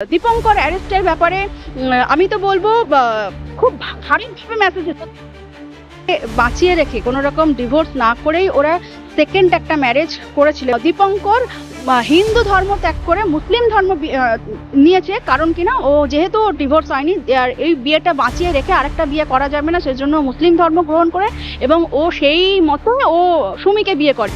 দীপঙ্কর অ্যারেস্টের ব্যাপারে আমি তো বলবো খুব খারাপভাবে মেসেজ বাঁচিয়ে রেখে কোনো রকম ডিভোর্স না করেই ওরা সেকেন্ড একটা ম্যারেজ করেছিল। দীপঙ্কর হিন্দু ধর্ম ত্যাগ করে মুসলিম ধর্ম নিয়েছে, কারণ কিনা ও যেহেতু ডিভোর্স হয়নি আর এই বিয়েটা বাঁচিয়ে রেখে আরেকটা বিয়ে করা যাবে না, সেজন্য মুসলিম ধর্ম গ্রহণ করে এবং ও সেই মতো ও সুমিকে বিয়ে করে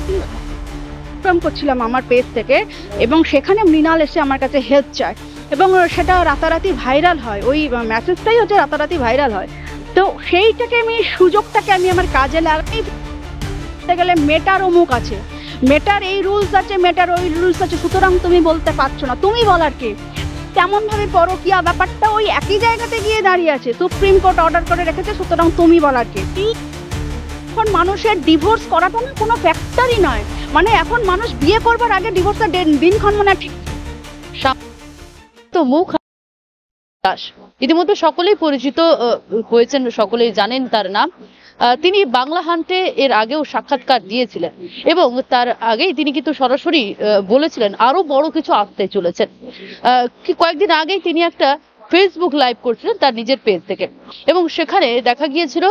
করছিলাম আমার পেজ থেকে, এবং সেখানে মৃণাল এসে আমার কাছে হেল্প চায় এবং সেটা রাতারাতি ভাইরাল হয়। ওই মেসেজটাই হচ্ছে রাতারাতি ভাইরাল হয়। তো সেইটাকে সুযোগটাকে আমি আমার কাজে লাগাই গেলে মেটারও মুখ আছে, মেটার এই রুলস আছে, মেটার ওই রুলস আছে, সুতরাং তুমি বলতে পারছো না। তুমি বলার কে? তেমন ভাবে পরকীয়া ব্যাপারটা ওই একই জায়গাতে গিয়ে দাঁড়িয়ে আছে, সুপ্রিম কোর্ট অর্ডার করে রেখেছে, সুতরাং তুমি বলার কে? এখন মানুষের ডিভোর্স করাটা না কোনো ফ্যাক্টরই নয়, মানে এখন মানুষ বিয়ে করবার আগে ডিভোর্সের দিনক্ষণ মানে ঠিক তো মুখ দাস ইতিমধ্যে সকলেই পরিচিত হয়েছেন, সকলেই জানেন তার নাম। তিনি বাংলা হান্টে এর আগেও সাক্ষাৎকার দিয়েছিলেন এবং তার আগেই তিনি কিন্তু সরাসরি বলেছিলেন আরো বড় কিছু আসতে চলেছেন। কয়েকদিন আগেই তিনি একটা ফেসবুক লাইভ করছিলেন তার নিজের পেজ থেকে এবং সেখানে দেখা গিয়েছিল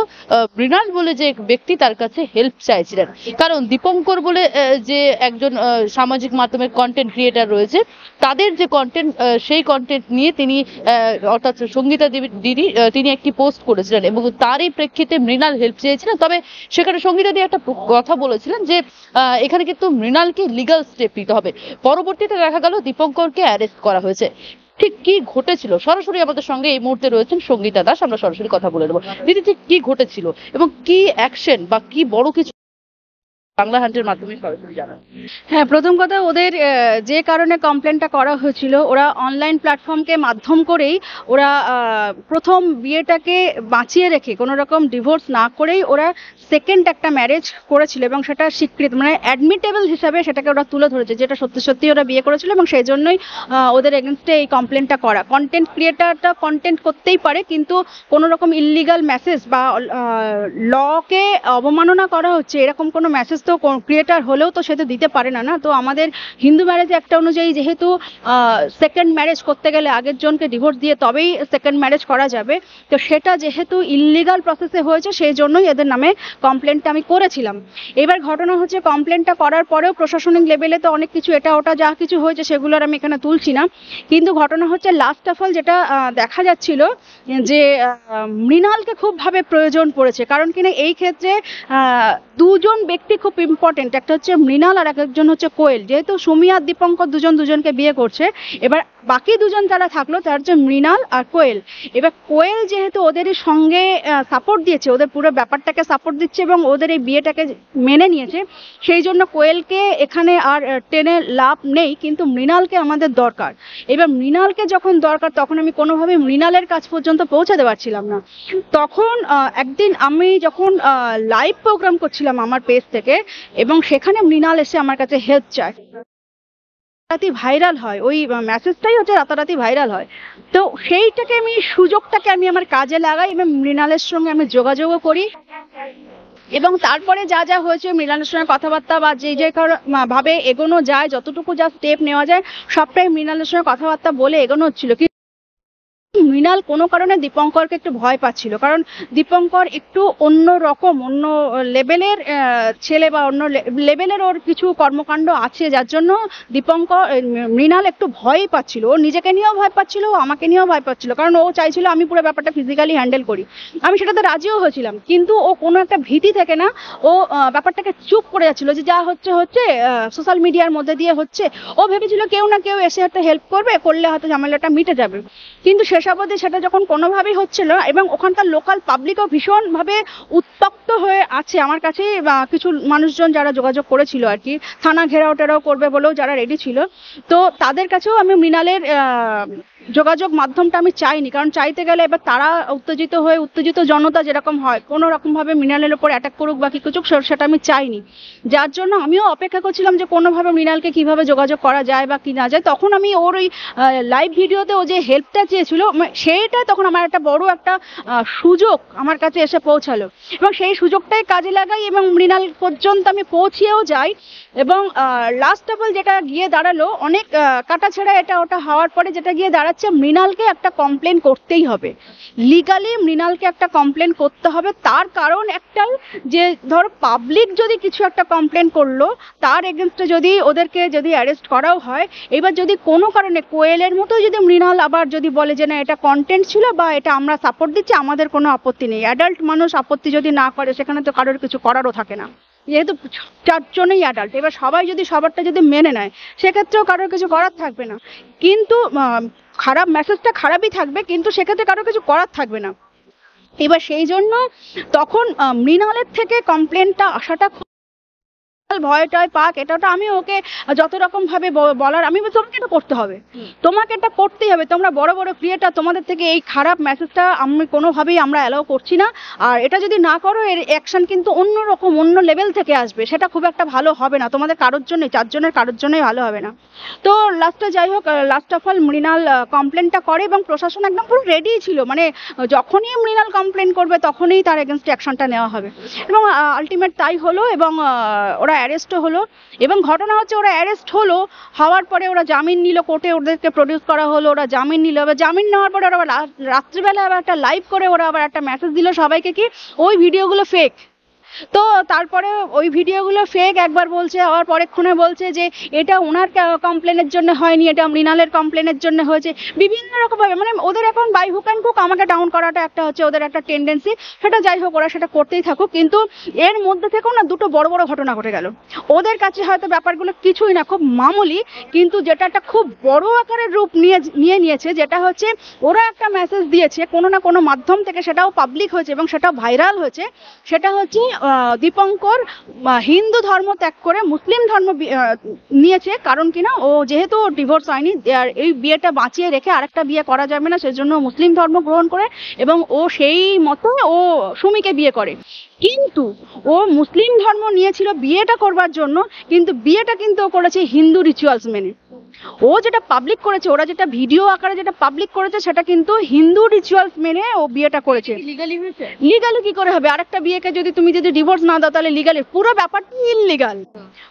মৃণাল বলে যে ব্যক্তি তার কাছে হেল্প চাইছিলেন, কারণ দীপঙ্কর বলে যে একজন সামাজিক মাধ্যমের কন্টেন্ট ক্রিয়েটার রয়েছে, তাদের যে কন্টেন্ট সেই কন্টেন্ট নিয়ে তিনি অর্থাৎ সঙ্গীতা দিদি তিনি একটি পোস্ট করেছিলেন এবং তারই প্রেক্ষিতে মৃণাল হেল্প চেয়েছিলেন। তবে সেখানে সঙ্গীতা দি একটা কথা বলেছিলেন যে এখানে কিন্তু মৃণালকে লিগাল স্টেপ নিতে হবে। পরবর্তীতে দেখা গেল দীপঙ্করকে অ্যারেস্ট করা হয়েছে। ঠিক কি ঘটেছিল সরাসরি আমাদের সঙ্গে এই মুহূর্তে রয়েছেন সঙ্গীতা দাস, আমরা সরাসরি কথা বলে নেবো। দিদি, ঠিক কি ঘটেছিল এবং কি অ্যাকশন বা কি বড় কিছু বাংলা হান্টের মাধ্যমে সরাসরি জানান? হ্যাঁ, প্রথম কথা ওদের যে কারণে কমপ্লেনটা করা হয়েছিল, ওরা অনলাইন প্ল্যাটফর্মকে মাধ্যম করেই ওরা প্রথম বিয়েটাকে বাঁচিয়ে রেখে কোনো রকম ডিভোর্স না করেই ওরা সেকেন্ড একটা ম্যারেজ করেছিল এবং সেটা স্বীকৃত মানে অ্যাডমিটেবল হিসাবে সেটাকে ওরা তুলে ধরেছে, যেটা সত্যি সত্যি ওরা বিয়ে করেছিল এবং সেই জন্যই ওদের এগেনস্টে এই কমপ্লেনটা করা। কন্টেন্ট ক্রিয়েটারটা কন্টেন্ট করতেই পারে, কিন্তু কোনো রকম ইললিগাল মেসেজ বা লকে অবমাননা করা হচ্ছে এরকম কোনো মেসেজ তো ক্রিয়েটার হলেও তো সে তো দিতে পারে না। না, তো আমাদের হিন্দু ম্যারেজ একটা অনুযায়ী যেহেতু সেকেন্ড ম্যারেজ করতে গেলে আগের জনকে ডিভোর্স দিয়ে তবেই সেকেন্ড ম্যারেজ করা যাবে, তো সেটা যেহেতু ইললিগাল প্রসেসে হয়েছে সেই জন্যই এদের নামে কমপ্লেনটা আমি করেছিলাম। এবার ঘটনা হচ্ছে কমপ্লেনটা করার পরেও প্রশাসনিক লেভেলে তো অনেক কিছু এটা ওটা যা কিছু হয়েছে সেগুলো আর আমি এখানে তুলছি না, কিন্তু ঘটনা হচ্ছে লাস্ট অফ অল যেটা দেখা যাচ্ছিল যে মৃণালকে খুবভাবে প্রয়োজন পড়েছে, কারণ কিনা এই ক্ষেত্রে দুজন ব্যক্তি খুব ইম্পর্টেন্ট, একটা হচ্ছে মৃণাল আর একজন হচ্ছে কোয়েল। যেহেতু সুমি আর দীপঙ্কর দুজনকে বিয়ে করছে, এবার বাকি দুজন যারা থাকলো তার হচ্ছে মৃণাল আর কোয়েল। এবার কোয়েল যেহেতু ওদের সঙ্গে সাপোর্ট দিয়েছে, ওদের পুরো ব্যাপারটাকে সাপোর্ট দিচ্ছে এবং ওদের এই বিয়েটাকে মেনে নিয়েছে, সেই জন্য কোয়েলকে এখানে আর টেনে লাভ নেই, কিন্তু মৃণালকে আমাদের দরকার। এবার মৃণালকে যখন দরকার তখন আমি কোনোভাবে মৃণালের কাছ পর্যন্ত পৌঁছাতে পারছিলাম না। তখন একদিন আমি যখন লাইভ প্রোগ্রাম করছিলাম আমার পেজ থেকে এবং সেখানে মৃণাল এসে আমার কাছে হেল্প চায়, ভাইরাল হয়। ওই মেসেজটাই হচ্ছে রাতারাতি ভাইরাল হয়। তো সেইটাকে সুযোগটাকে আমি আমার কাজে লাগাই এবং মৃণালের সঙ্গে আমি যোগাযোগও করি এবং তারপরে যা যা হয়েছে মৃণালের সঙ্গে কথাবার্তা বা যে ভাবে এগোনো যায়, যতটুকু যা স্টেপ নেওয়া যায় সবটাই মৃণালের সঙ্গে কথাবার্তা বলে এগোনো হচ্ছিল। মৃণাল কোনো কারণে দীপঙ্করকে একটু ভয় পাচ্ছিল, কারণ দীপঙ্কর একটু অন্য রকম, অন্য লেভেলের ছেলে বা অন্য লেভেলের ওর কিছু কর্মকাণ্ড আছে, যার জন্য মৃণাল একটু ভয়ই পাচ্ছিল। ও নিজেকে নিয়েও ভয় পাচ্ছিল, ও আমাকে নিয়েও ভয় পাচ্ছিল, কারণ ও চাইছিল আমি পুরো ব্যাপারটা ফিজিক্যালি হ্যান্ডেল করি। আমি সেটাতে রাজিও হয়েছিলাম, কিন্তু ও কোনো একটা ভীতি থেকে না, ও ব্যাপারটাকে চুপ করে যাচ্ছিল যে যা হচ্ছে হচ্ছে সোশ্যাল মিডিয়ার মধ্যে দিয়ে হচ্ছে। ও ভেবেছিল কেউ না কেউ এসে একটা হেল্প করলে হয়তো ঝামেলাটা মিটে যাবে, কিন্তু শেষাবধি সেটা যখন কোনোভাবেই হচ্ছিল এবং ওখানকার লোকাল পাবলিকও ভীষণভাবে উত্তপ্ত হয়ে আছে। আমার কাছে কিছু মানুষজন যারা যোগাযোগ করেছিল আর কি, থানা ঘেরাও টেরাও করবে বলেও যারা রেডি ছিল, তো তাদের কাছেও আমি মৃণালের যোগাযোগ মাধ্যমটা আমি চাইনি, কারণ চাইতে গেলে এবার তারা উত্তেজিত জনতা যেরকম হয় কোনো রকমভাবে মৃণালের ওপর অ্যাটাক করুক বা কি কিছু, সেটা আমি চাইনি। যার জন্য আমিও অপেক্ষা করছিলাম যে কোনোভাবে মৃণালকে কিভাবে যোগাযোগ করা যায় বা কি না যায়। তখন আমি ওর ওই লাইভ ভিডিওতে ও যে হেল্পটা চেয়েছিল সেইটা তখন আমার একটা বড় একটা সুযোগ আমার কাছে এসে পৌঁছালো এবং সেই সুযোগটাই কাজে লাগাই এবং মৃণাল পর্যন্ত আমি পৌঁছেও যাই। এবং লাস্ট অফ অল যেটা গিয়ে দাঁড়ালো, অনেক কাটাছেঁড়া এটা ওটা হওয়ার পরে যেটা গিয়ে দাঁড়ালো যাচ্ছে মৃণালকে একটা কমপ্লেন করতেই হবে, লিগালি মৃণালকে একটা কমপ্লেন করতে হবে। তার কারণ একটাই, যে ধরো পাবলিক যদি কিছু একটা কমপ্লেন করলো, তার এগেনস্টে যদি ওদেরকে যদি অ্যারেস্ট করাও হয়, এবার যদি কোনো কারণে কোয়েলের মতো যদি মৃণাল আবার যদি বলে যে না এটা কন্টেন্ট ছিল বা এটা আমরা সাপোর্ট দিচ্ছি, আমাদের কোনো আপত্তি নেই। অ্যাডাল্ট মানুষ আপত্তি যদি না করে, সেখানে তো কারোর কিছু করারও থাকে না, যেহেতু চারজনেই অ্যাডাল্ট। এবার সবাই যদি সবারটা যদি মেনে নেয়, সেক্ষেত্রেও কারোর কিছু করার থাকবে না। কিন্তু খারাপ মেসেজটা খারাপই থাকবে, কিন্তু সেক্ষেত্রে কারোর কিছু করার থাকবে না। এবার সেই জন্য তখন মৃণালের থেকে কমপ্লেনটা আসাটা ভয় টয় পাক, এটা ওটা আমি ওকে যত রকম ভাবে বলার, আমি বলছি তোমাকে এটা করতে হবে, তোমাকে এটা করতেই হবে। তোমরা বড় বড় ক্রিয়েটার, তোমাদের থেকে এই খারাপ মেসেজটা আমি কোনোভাবেই আমরা অ্যালাউ করছি না। আর এটা যদি না করো, এর অ্যাকশন কিন্তু অন্য রকম অন্য লেভেল থেকে আসবে, সেটা খুব একটা ভালো হবে না তোমাদের কারোর জন্যই, চারজনের কারোর জন্যই ভালো হবে না। তো লাস্টে যাই হোক, লাস্ট অফ অল মৃণাল কমপ্লেনটা করে এবং প্রশাসন একদম পুরো রেডি ছিল, মানে যখনই মৃণাল কমপ্লেন করবে তখনই তার এগেনস্টে অ্যাকশনটা নেওয়া হবে। এবং আলটিমেট তাই হলো, এবং ওরা অ্যারেস্টও হলো। এবং ঘটনা হচ্ছে ওরা অ্যারেস্ট হলো, হওয়ার পরে ওরা জামিন নিল, কোর্টে ওদেরকে প্রডিউস করা হলো, ওরা জামিন নিল। এবার জামিন নেওয়ার পরে ওরা আবার রাত্রিবেলা আবার একটা লাইভ করে ওরা আবার একটা মেসেজ দিল সবাইকে, কি ওই ভিডিওগুলো ফেক। তো তারপরে ওই ভিডিওগুলো ফেক একবার বলছে, আবার পরেক্ষণে বলছে যে এটা ওনার কমপ্লেনের জন্য হয়নি, এটা মৃণালের কমপ্লেনের জন্য হয়েছে। বিভিন্ন রকমভাবে মানে ওদের এখন বাই হুক অ্যান্ড কুক আমাকে ডাউন করাটা একটা হচ্ছে ওদের একটা টেন্ডেন্সি। সেটা যাই হোক, ওরা সেটা করতেই থাকুক। কিন্তু এর মধ্যে থেকেও না দুটো বড় বড় ঘটনা ঘটে গেল। ওদের কাছে হয়তো ব্যাপারগুলো কিছুই না, খুব মামুলি, কিন্তু যেটা একটা খুব বড় আকারের রূপ নিয়েছে, যেটা হচ্ছে ওরা একটা মেসেজ দিয়েছে কোনো না কোনো মাধ্যম থেকে, সেটাও পাবলিক হয়েছে এবং সেটাও ভাইরাল হয়েছে। সেটা হচ্ছে দীপঙ্কর হিন্দু ধর্ম ত্যাগ করে মুসলিম ধর্ম নিয়েছে, কারণ কিনা ও যেহেতু ডিভোর্স হয়নি, আর এই বিয়েটা বাঁচিয়ে রেখে আরেকটা বিয়ে করা যাবে না, সেজন্য মুসলিম ধর্ম গ্রহণ করে, এবং ও সেই মতো ও সুমিকে বিয়ে করে। কিন্তু ও মুসলিম ধর্ম নিয়েছিল বিয়েটা করবার জন্য, কিন্তু বিয়েটা কিন্তু ও করেছে হিন্দু রিচুয়ালস মেনে। ও যেটা পাবলিক করেছে, ওরা যেটা ভিডিও আকারে যেটা পাবলিক করেছে, সেটা কিন্তু হিন্দু রিচুয়ালস মেনে ও বিয়েটা করেছে। লিগালি হয়েছে? লিগালি কি করে হবে? আরেকটা বিয়েকে যদি তুমি ডিভোর্স না দাও, তাহলে লিগালি? পুরো ব্যাপারটাই ইললিগাল,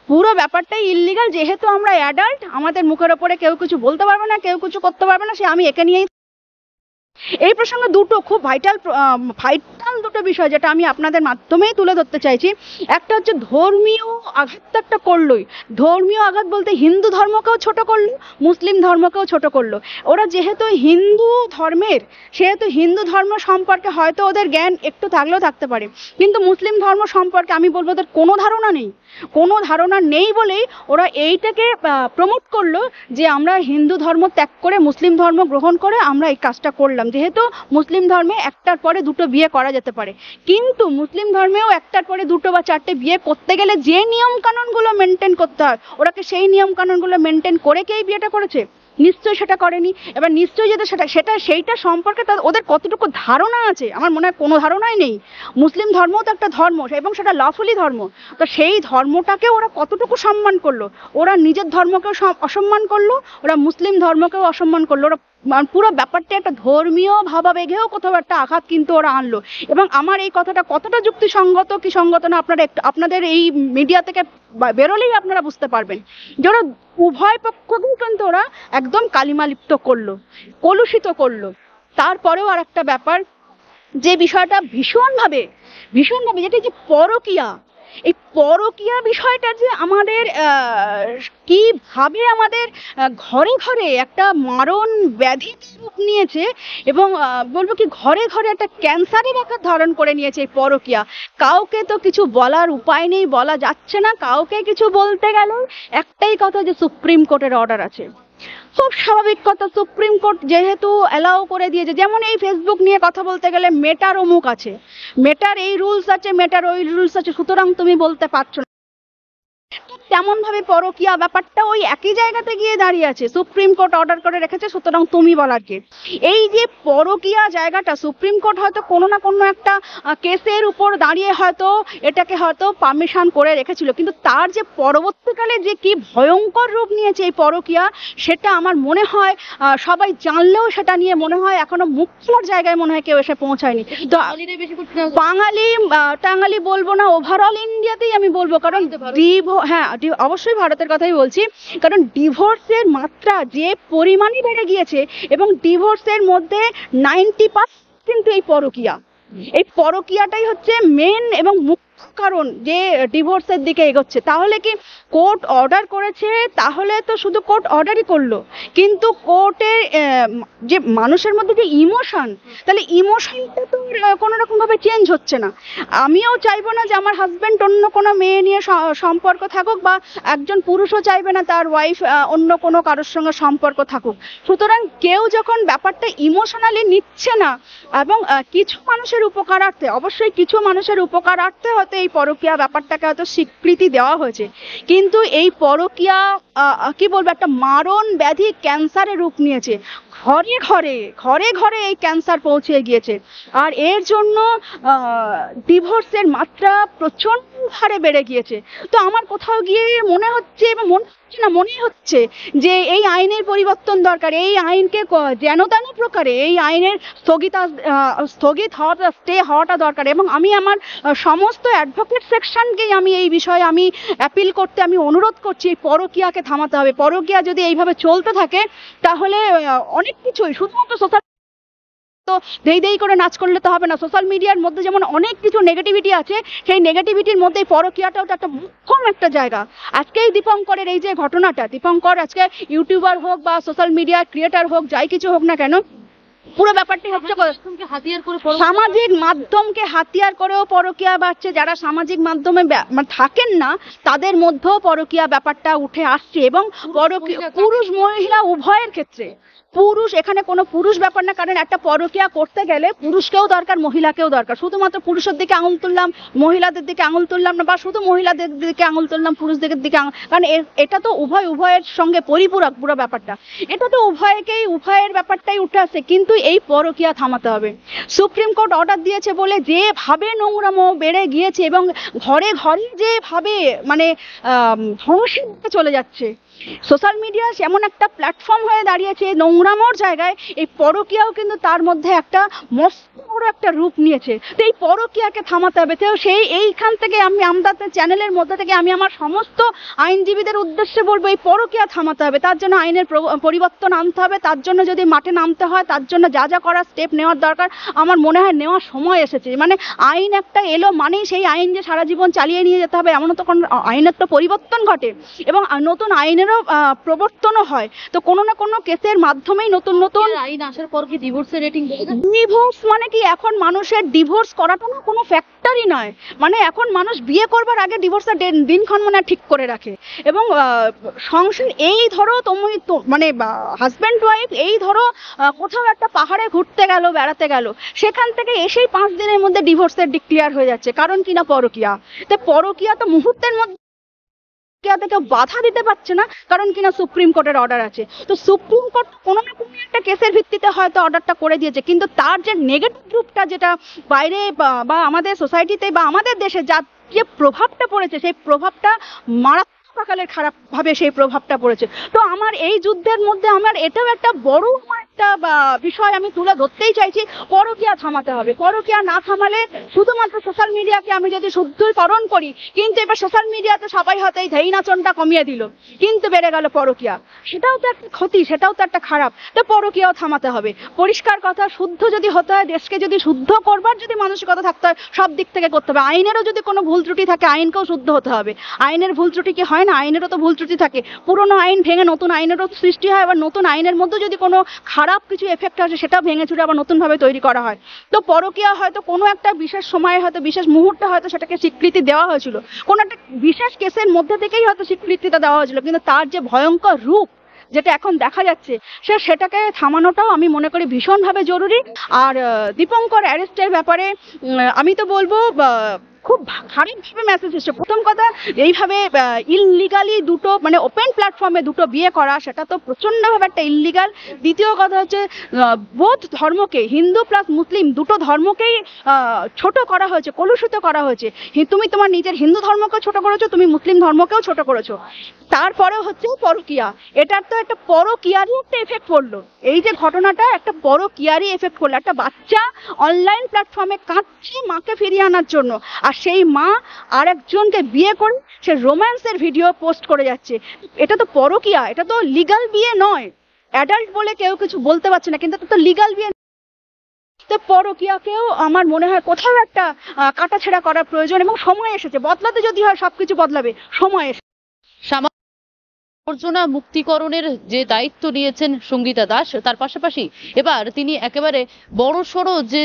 পুরো ব্যাপারটাই ইললিগাল। যেহেতু আমরা অ্যাডাল্ট, আমাদের মুখের ওপরে কেউ কিছু বলতে পারবে না, কেউ কিছু করতে পারবে না। সে আমি একে নিয়েই এই প্রসঙ্গে দুটো খুব ভাইটাল দুটো বিষয় যেটা আমি আপনাদের মাধ্যমেই তুলে ধরতে চাইছি। একটা হচ্ছে ধর্মীয় আঘাত একটা করলোই, ধর্মীয় আঘাত বলতে হিন্দু ধর্মকেও ছোট করলো, মুসলিম ধর্মকেও ছোট করলো। ওরা যেহেতু হিন্দু ধর্মের, সেহেতু হিন্দু ধর্ম সম্পর্কে হয়তো ওদের জ্ঞান একটু থাকলেও থাকতে পারে, কিন্তু মুসলিম ধর্ম সম্পর্কে আমি বলবো ওদের কোনো ধারণা নেই। কোনো ধারণা নেই বলেই ওরা এইটাকে প্রমোট করলো যে আমরা হিন্দু ধর্ম ত্যাগ করে মুসলিম ধর্ম গ্রহণ করে আমরা এই কাজটা করলাম। যেহেতু মুসলিম ধর্মে একটার পরে দুটো বিয়ে করা যেতে পারে, কিন্তু মুসলিম ধর্মেও একটার পরে দুটো বা চারটে বিয়ে করতে গেলে যে নিয়ম কানুনগুলো মেনটেন করতে হয়, ওরা কি সেই নিয়ম কানুনগুলো মেনটেন করে কি এই বিয়েটা করেছে? নিশ্চয়ই সেটা করেনি। এবার নিশ্চয়ই যেটা সেইটা সম্পর্কে ওদের কতটুকু ধারণা আছে, আমার মনে হয় কোনো ধারণাই নেই। মুসলিম ধর্মও তো একটা ধর্ম, এবং সেটা লফুলি ধর্ম। তো সেই ধর্মটাকে ওরা কতটুকু সম্মান করলো? ওরা নিজের ধর্মকেও অসম্মান করলো, ওরা মুসলিম ধর্মকেও অসম্মান করলো। ওরা পুরো ব্যাপারটা একটা ধর্মীয় ভাবাবেগেও কোথাও একটা আঘাত কিন্তু ওরা আনলো। এবং আমার এই কথাটা কতটা যুক্তিসঙ্গত কি সঙ্গত না, আপনারা আপনাদের এই মিডিয়া থেকে বেরোলেই আপনারা বুঝতে পারবেন যে ওরা উভয় পক্ষকেই কিন্তু ওরা একদম কালিমালিপ্ত করলো, কলুষিত করলো। তারপরেও আর একটা ব্যাপার, যে বিষয়টা ভীষণভাবে যেটা যে পরকীয়া, এই পরকীয়া বিষয়টা যে আমাদের কিভাবে আমাদের ঘরে ঘরে একটা মারণ ব্যাধি রূপ নিয়েছে, এবং বলবো কি ঘরে ঘরে একটা ক্যান্সারের আকার ধারণ করে নিয়েছে এই পরকীয়া। কাউকে তো কিছু বলার উপায় নেই, বলা যাচ্ছে না। কাউকে কিছু বলতে গেল একটাই কথা, যে সুপ্রিম কোর্টের অর্ডার আছে। খুব স্বাভাবিক কথা, সুপ্রিম কোর্ট যেহেতু অ্যালাউ করে দিয়েছে, যেমন এই ফেসবুক নিয়ে কথা বলতে গেলে মেটার অমুক আছে, মেটার এই রুলস আছে, মেটার ওই রুলস আছে, সুতরাং তুমি বলতে পারছো না। তেমন ভাবে পরকীয়া ব্যাপারটা ওই একই জায়গাতে গিয়ে দাঁড়িয়ে আছে, সুপ্রিম কোর্ট অর্ডার করে রেখেছে, সুতরাং তুমি বলার কে? এই যে পরকীয়া জায়গাটা সুপ্রিম কোর্ট হয়তো কোনো না কোনো একটা কেসের উপর দাঁড়িয়ে হয়তো এটাকে হয়তো পারমিশন করে রেখেছিল, কিন্তু তার যে পরবর্তীকালে যে কি ভয়ঙ্কর রূপ নিয়েছে এই পরকীয়া, সেটা আমার মনে হয় সবাই জানলেও সেটা নিয়ে মনে হয় এখনো মুখ খোলার জায়গায় মনে হয় কেউ এসে পৌঁছায়নি। তো বাঙালি টাঙালি বলবো না, ওভারঅল ইন্ডিয়াতেই আমি বলবো, কারণ হ্যাঁ অবশ্যই ভারতের কথাই বলছি, কারণ ডিভোর্সের মাত্রা যে পরিমাণে বেড়ে গিয়েছে এবং ডিভোর্সের মধ্যে 90% কিন্তু এই পরকীয়া। এই পরকীয়াটাই হচ্ছে মেন এবং মুখ্য কারণ যে ডিভোর্সের দিকে এগোচ্ছে। তাহলে কি কোর্ট অর্ডার করেছে, তাহলে তো শুধু কোর্ট অর্ডারই করলো, কিন্তু কোর্টের যে মানুষের মধ্যে যে ইমোশন, তাহলে ইমোশনটা তো কোনো রকম ভাবে চেঞ্জ হচ্ছে না। আমিও চাইবো না যে আমার হাজবেন্ড অন্য কোনো মেয়ে নিয়ে সম্পর্ক থাকুক, বা একজন পুরুষও চাইবে না তার ওয়াইফ অন্য কোনো কারোর সঙ্গে সম্পর্ক থাকুক। সুতরাং কেউ যখন ব্যাপারটা ইমোশনালি নিচ্ছে না, এবং কিছু মানুষের উপকারার্থে, অবশ্যই কিছু মানুষের উপকারার্থে হয়তো এই পরকীয়া ব্যাপারটাকে হয়তো স্বীকৃতি দেওয়া হয়েছে, কিন্তু এই পরকীয়া কি বলবো, একটা মারণ ব্যাধি, ক্যান্সারের রূপ নিয়েছে। ঘরে ঘরে ঘরে ঘরে এই ক্যান্সার পৌঁছে গিয়েছে। আর এর জন্য ডিভোর্সের মাত্রা প্রচন্ড হারে বেড়ে গিয়েছে। তো আমার কোথাও গিয়ে মনে হচ্ছে, এবং মনেই হচ্ছে যে এই আইনের পরিবর্তন দরকার। এই আইনকে যেন তেন প্রকারে এই আইনের স্থগিত হওয়াটা, স্টে হওয়াটা দরকার। এবং আমি আমার সমস্ত অ্যাডভোকেট সেকশনকেই আমি এই বিষয়ে আমি অ্যাপিল করতে, আমি অনুরোধ করছি, এই পরকীয়াকে থামাতে হবে। পরকীয়া যদি এইভাবে চলতে থাকে, তাহলে অনেক কিছুই, শুধুমাত্র সোশ্যাল তো দেই করে নাচ করলে তো হবে না। সোশ্যাল মিডিয়ার মধ্যে যেমন অনেক কিছু নেগেটিভিটি আছে, সেই নেগেটিভিটির মধ্যে পরকীয়াটাও তো একটা মুখ্য একটা জায়গা। আজকেই দীপঙ্করের এই যে ঘটনাটা, দীপঙ্কর আজকে ইউটিউবার হোক বা সোশ্যাল মিডিয়া ক্রিয়েটার হোক, যাই কিছু হোক না কেন, পুরো ব্যাপারটি হচ্ছে সামাজিক মাধ্যমকে হাতিয়ার করেও পরকীয়া বাড়ছে। যারা সামাজিক মাধ্যমে থাকেন না, তাদের মধ্যেও পরকীয়া ব্যাপারটা উঠে আসছে। এবং পুরুষ মহিলা উভয়ের ক্ষেত্রে, পুরুষ এখানে কোনো পুরুষ ব্যাপার না, কারণ একটা পরকীয়া করতে গেলে পুরুষকেও দরকার, মহিলাকেও দরকার। শুধুমাত্র পুরুষের দিকে আঙুল তুললাম, মহিলাদের দিকে আঙুল তুললাম না, বা শুধু মহিলাদের দিকে আঙুল তুললাম, পুরুষদের দিকে কারণ এটা তো উভয়ের সঙ্গে পরিপূরক পুরো ব্যাপারটা। এটা তো উভয়ের ব্যাপারটাই উঠে আসছে। কিন্তু এই পরকীয়া থামাতে হবে। সুপ্রিম কোর্ট অর্ডার দিয়েছে বলে যেভাবে নোংরামো বেড়ে গিয়েছে, এবং ঘরে ঘরে যেভাবে মানে ধ্বংসের দিকে চলে যাচ্ছে, সোশ্যাল মিডিয়া এমন একটা প্ল্যাটফর্ম হয়ে দাঁড়িয়েছে নোংরামোর জায়গায়, এই পরকীয়াও কিন্তু তার মধ্যে একটা মস্ত বড় একটা রূপ নিয়েছে। তো এই পরকীয়াকে থামাতে হবে। তো এইখান থেকে আমাদের চ্যানেলের মধ্যে থেকে আমি আমার সমস্ত আইনজীবীদের উদ্দেশ্যে বলবো, এই পরকীয়া থামাতে হবে। তার জন্য আইনের পরিবর্তন আনতে হবে। তার জন্য যদি মাঠে নামতে হয়, তার জন্য যা যা করার স্টেপ নেওয়ার দরকার, আমার মনে হয় নেওয়ার সময় এসেছে। মানে আইন একটা এলো মানেই সেই আইন যে সারা জীবন চালিয়ে নিয়ে যেতে হবে এমনও তো কোনো, আইনের তো পরিবর্তন ঘটে এবং নতুন আইনেরও প্রবর্তনও হয়। তো কোনো না কোনো কেসের মাধ্যমেই নতুন আইন আসার পর কি ডিভোর্সের রেটিং ডিভোর্স মানে কি, এখন মানুষের ডিভোর্স করাটা না কোনো ফ্যাক্টরই নয়। মানে এখন মানুষ বিয়ে করবার আগে ডিভোর্সের দিনক্ষণ মানে ঠিক করে রাখে। এবং সংসার, এই ধরো তুমি মানে হাজব্যান্ড ওয়াইফ, এই ধরো কোথাও একটা পাহাড়ে ঘুরতে গেল, বেড়াতে গেল, সেখান থেকে এসেই 5 দিনের মধ্যে ডিভোর্সের ডিক্লেয়ার হয়ে যাচ্ছে। কারণ কিনা পরকীয়া। তো পরকীয়া তো মুহূর্তের মধ্যে কেউ বাধা দিতে পারছে না, কারণ কিনা সুপ্রিম কোর্টের অর্ডার আছে। তো সুপ্রিম কোর্ট কোনো না কোনো একটা কেসের ভিত্তিতে হয়তো অর্ডারটা করে দিয়েছে, কিন্তু তার যে নেগেটিভ রূপটা, যেটা বাইরে বা আমাদের সোসাইটিতে বা আমাদের দেশে যা যে প্রভাবটা পড়েছে, সেই প্রভাবটা মারাত্মক আকারের খারাপ ভাবে সেই প্রভাবটা পড়েছে। তো আমার এই যুদ্ধের মধ্যে আমার এটাও একটা বড় একটা বিষয় আমি তুলে ধরতেই চাইছি, পরকীয়া থামাতে হবে। পরকীয়া না থামালে শুধুমাত্র সোশ্যাল মিডিয়াকে আমি যদি শুদ্ধীকরণ করি, কিন্তু এবার সোশ্যাল মিডিয়াতে সবাই হয়তো এই ধেই নাচনটা কমিয়ে দিল, কিন্তু বেড়ে গেল পরকীয়া। সেটাও তো একটা ক্ষতি, সেটাও তো একটা খারাপ। তো পরকীয়াও থামাতে হবে। পরিষ্কার কথা, শুদ্ধ যদি হতে হয়, দেশকে যদি শুদ্ধ করবার যদি মানসিকতা থাকতে হয়, সব দিক থেকে করতে হবে। আইনেরও যদি কোনো ভুল ত্রুটি থাকে, আইনকেও শুদ্ধ হতে হবে। আইনের ভুল ত্রুটি কি হয় না? আইনেরও তো ভুল ত্রুটি থাকে। পুরোনো আইন ভেঙে নতুন আইনেরও সৃষ্টি হয়, আবার নতুন আইনের মধ্যে যদি কোনো খারাপ কিছু এফেক্ট আসে, সেটাও ভেঙে চুরে আবার নতুনভাবে তৈরি করা হয়। তো পরকীয়া হয়তো কোনো একটা বিশেষ সময়ে, হয়তো বিশেষ মুহূর্তে হয়তো সেটাকে স্বীকৃতি দেওয়া হয়েছিল, কোনো একটা বিশেষ কেসের মধ্যে থেকেই হয়তো স্বীকৃতিটা দেওয়া হয়েছিল, কিন্তু তার যে ভয়ঙ্কর রূপ যেটা এখন দেখা যাচ্ছে, সেটাকে থামানোটাও আমি মনে করি ভীষণভাবে জরুরি। আর দীপঙ্কর অ্যারেস্টের ব্যাপারে আমি তো বলবো খুব খারাপভাবে মেসেজ এসছে। প্রথম কথা, এইভাবে ইললিগালি দুটো মানে ওপেন প্ল্যাটফর্মে দুটো বিয়ে করা, সেটা তো প্রচণ্ডভাবে একটা ইললিগাল। দ্বিতীয় কথা হচ্ছে, বোধ ধর্মকে, হিন্দু প্লাস মুসলিম দুটো ধর্মকেই ছোট করা হয়েছে, কলুষিত করা হয়েছে। তুমি তোমার নিজের হিন্দু ধর্মকেও ছোট করেছো, তুমি মুসলিম ধর্মকেও ছোট করেছো। তারপরে হচ্ছে পরকীয়া, এটার তো একটা পরকীয়ারই একটা এফেক্ট পড়লো। এই যে ঘটনাটা, একটা পরকীয়ারই এফেক্ট পড়লো। একটা বাচ্চা অনলাইন প্ল্যাটফর্মে কাঁদছে মাকে ফিরিয়ে আনার জন্য, আর সেই মা আরেকজনকে বিয়ে করে সে রোম্যান্সের ভিডিও পোস্ট করে যাচ্ছে। এটা তো পরকীয়া, এটা তো লিগাল বিয়ে নয়। অ্যাডাল্ট বলে কেউ কিছু বলতে পারছে না, কিন্তু এটা তো লিগাল বিয়ে। তো পরকীয়াকেও আমার মনে হয় কোথাও একটা কাটাছেঁড়া করার প্রয়োজন, এবং সময় এসেছে বদলাতে। যদি হয় সবকিছু বদলাবে, সময় এসেছে। আবর্জনা মুক্তিকরণের যে দায়িত্ব নিয়েছেন সঙ্গীতা দাস, তার পাশাপাশি এবার তিনি একেবারে বড়সড় যে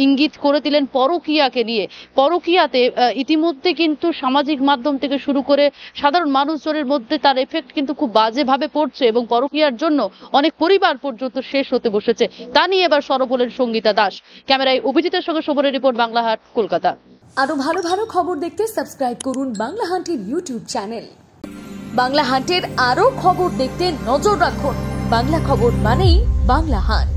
ইঙ্গিত করে দিলেন পরকীয়াকে নিয়ে। পরকীয়াতে ইতিমধ্যে কিন্তু সামাজিক মাধ্যম থেকে শুরু করে সাধারণ মানুষজনের মধ্যে তার এফেক্ট কিন্তু খুব বাজেভাবে পড়ছে, এবং পরকীয়ার জন্য অনেক পরিবার পর্যন্ত শেষ হতে বসেছে। তা নিয়ে এবার সরব হলেন সঙ্গীতা দাস। ক্যামেরায় অভিজিতের সঙ্গে শোভনের রিপোর্ট, বাংলা হাট, কলকাতা। আরো ভালো ভালো খবর দেখতে সাবস্ক্রাইব করুন বাংলা হান্টের ইউটিউব চ্যানেল। বাংলা হান্টের আরো খবর দেখতে নজর রাখুন। বাংলা খবর মানেই বাংলা হান্ট।